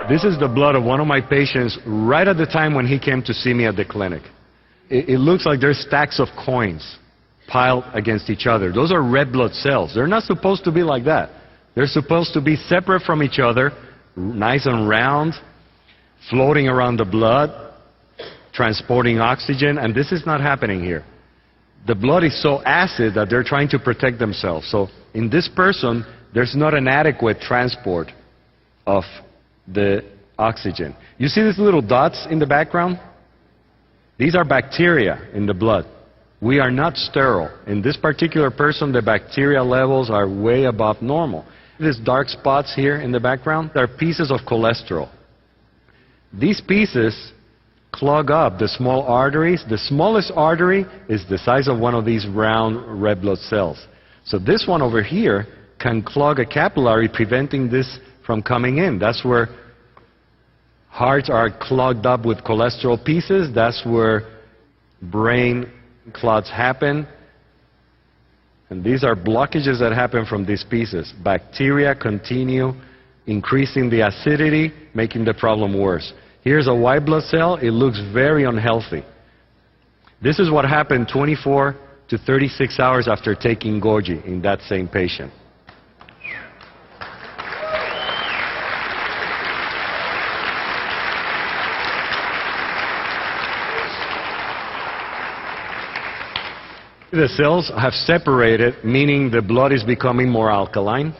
This is the blood of one of my patients right at the time when he came to see me at the clinic. It looks like there's stacks of coins piled against each other. Those are red blood cells. They're not supposed to be like that. They're supposed to be separate from each other, nice and round, floating around the blood, transporting oxygen, and this is not happening here. The blood is so acid that they're trying to protect themselves. So in this person, there's not an adequate transport of the oxygen. You see these little dots in the background? These are bacteria in the blood. We are not sterile. In this particular person, the bacteria levels are way above normal. These dark spots here in the background are pieces of cholesterol. These pieces clog up the small arteries. The smallest artery is the size of one of these round red blood cells. So this one over here can clog a capillary, preventing this from coming in. That's where hearts are clogged up with cholesterol pieces. That's where brain clots happen. And these are blockages that happen from these pieces. Bacteria continue increasing the acidity, making the problem worse. Here's a white blood cell. It looks very unhealthy. This is what happened 24 to 36 hours after taking Goji in that same patient. The cells have separated, meaning the blood is becoming more alkaline.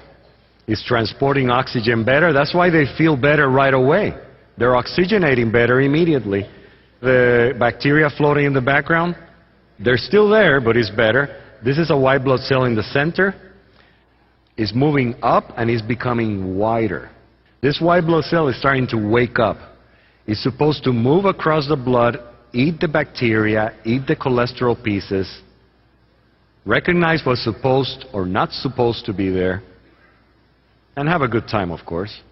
It's transporting oxygen better. That's why they feel better right away. They're oxygenating better immediately. The bacteria floating in the background, they're still there, but it's better. This is a white blood cell in the center. It's moving up and it's becoming wider. This white blood cell is starting to wake up. It's supposed to move across the blood, eat the bacteria, eat the cholesterol pieces, recognize what's supposed or not supposed to be there, and have a good time, of course.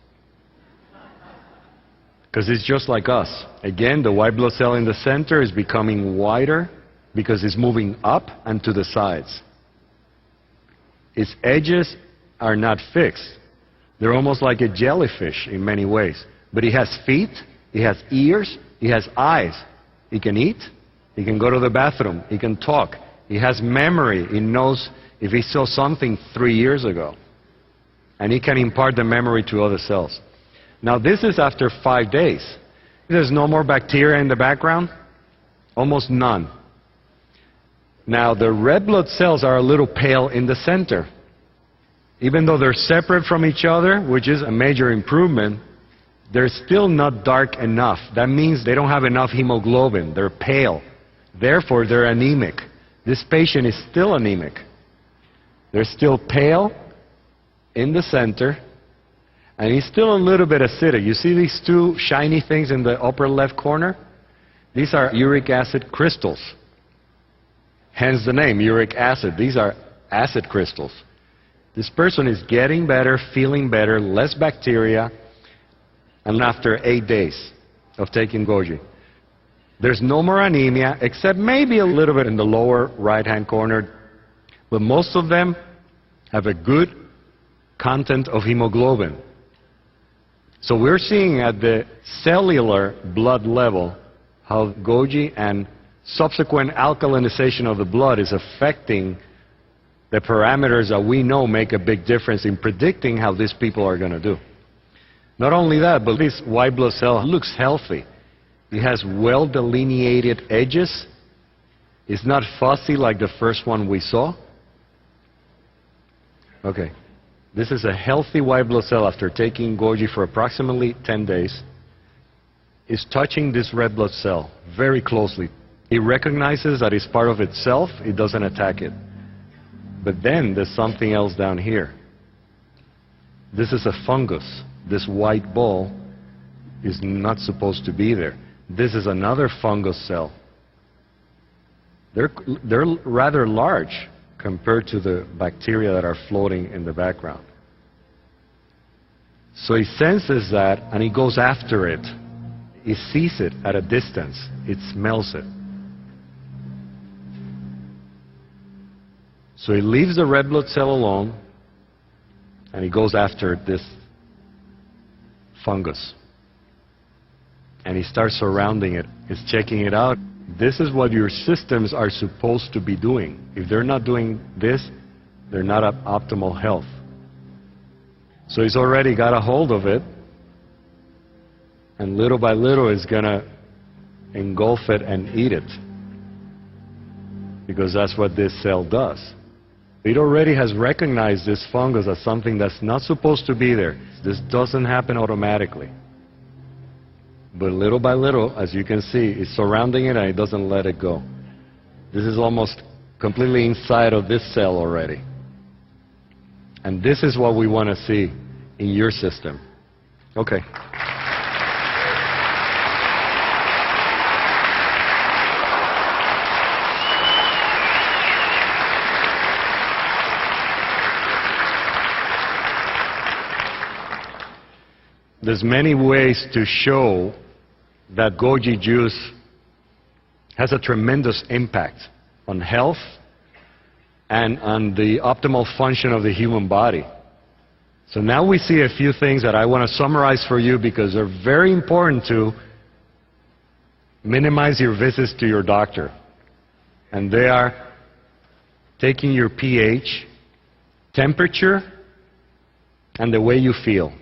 Because it's just like us. Again, the white blood cell in the center is becoming wider because it's moving up and to the sides. Its edges are not fixed. They're almost like a jellyfish in many ways. But it has feet, it has ears, it has eyes. It can eat, it can go to the bathroom, it can talk. It has memory. It knows if it saw something 3 years ago. And it can impart the memory to other cells. Now this is after 5 days. There's no more bacteria in the background. Almost none. Now the red blood cells are a little pale in the center. Even though they're separate from each other, which is a major improvement, they're still not dark enough. That means they don't have enough hemoglobin. They're pale. Therefore, they're anemic. This patient is still anemic. They're still pale in the center, and he's still a little bit acidic. You see these two shiny things in the upper left corner? These are uric acid crystals. Hence the name, uric acid. These are acid crystals. This person is getting better, feeling better, less bacteria, and after 8 days of taking Goji. There's no more anemia, except maybe a little bit in the lower right-hand corner, but most of them have a good content of hemoglobin. So we're seeing at the cellular blood level how Goji and subsequent alkalinization of the blood is affecting the parameters that we know make a big difference in predicting how these people are going to do. Not only that, but this white blood cell looks healthy. It has well-delineated edges. It's not fussy like the first one we saw. Okay. This is a healthy white blood cell after taking Goji for approximately 10 days. It's touching this red blood cell very closely. It recognizes that it's part of itself. It doesn't attack it. But then there's something else down here. This is a fungus. This white ball is not supposed to be there. This is another fungus cell. They're rather large compared to the bacteria that are floating in the background. So he senses that and he goes after it. He sees it at a distance. It smells it. So he leaves the red blood cell alone and he goes after this fungus. and he starts surrounding it. He's checking it out. This is what your systems are supposed to be doing. If they're not doing this, they're not at optimal health. So he's already got a hold of it, and little by little is going to engulf it and eat it, because that's what this cell does. It already has recognized this fungus as something that's not supposed to be there. This doesn't happen automatically. But little by little, as you can see, it's surrounding it and it doesn't let it go. This is almost completely inside of this cell already. And this is what we want to see in your system. Okay. There's many ways to show that goji juice has a tremendous impact on health and on the optimal function of the human body. So now we see a few things that I want to summarize for you, because they're very important to minimize your visits to your doctor. And they are taking your pH, temperature, and the way you feel.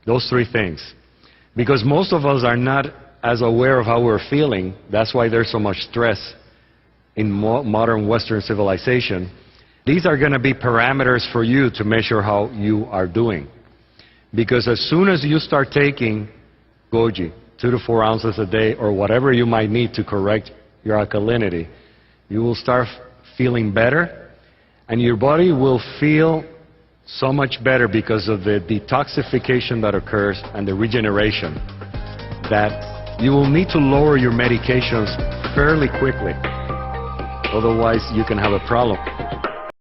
Those three things. Because most of us are not as aware of how we're feeling. That's why there's so much stress in modern Western civilization. These are going to be parameters for you to measure how you are doing. Because as soon as you start taking goji, 2 to 4 ounces a day, or whatever you might need to correct your alkalinity, you will start feeling better, and your body will feel so much better because of the detoxification that occurs and the regeneration, that you will need to lower your medications fairly quickly. Otherwise, you can have a problem.